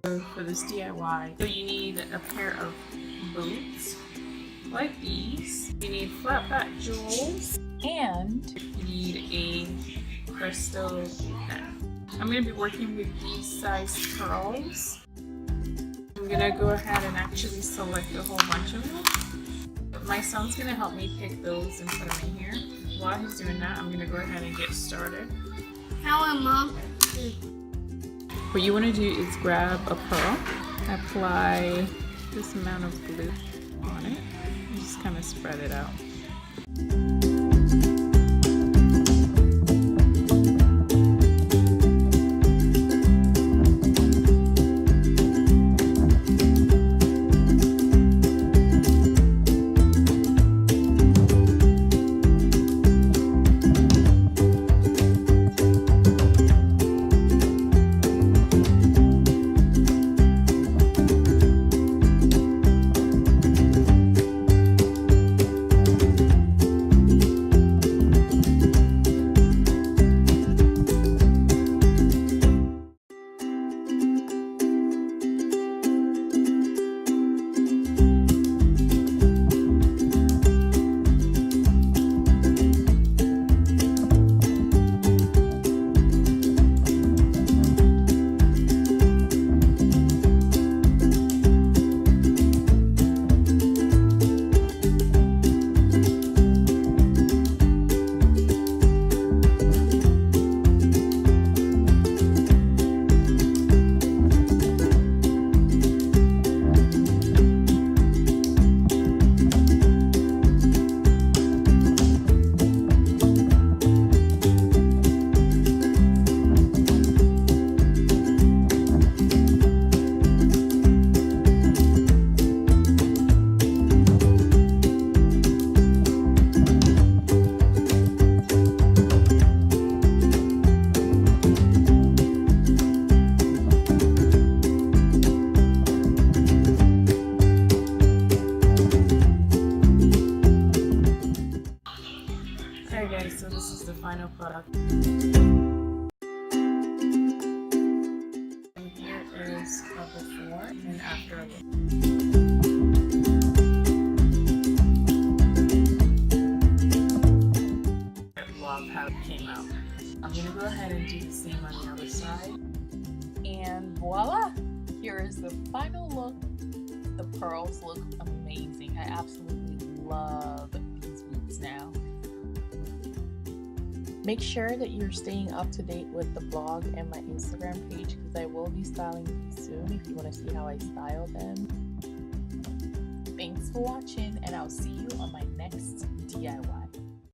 For this DIY, so you need a pair of boots like these. You need flat back jewels, and you need a crystal pen. I'm going to be working with these size pearls. I'm going to go ahead and actually select a whole bunch of them. My son's going to help me pick those and put them in here. While he's doing that, I'm going to go ahead and get started. How am Mom? What you want to do is grab a pearl, apply this amount of glue on it, and just kind of spread it out. So this is the final product. And here is a before and after a look. I love how it came out. I'm going to go ahead and do the same on the other side. And voila! Here is the final look. The pearls look amazing. I absolutely love these boots now. Make sure that you're staying up to date with the blog and my Instagram page because I will be styling these soon if you want to see how I style them. Thanks for watching, and I'll see you on my next DIY.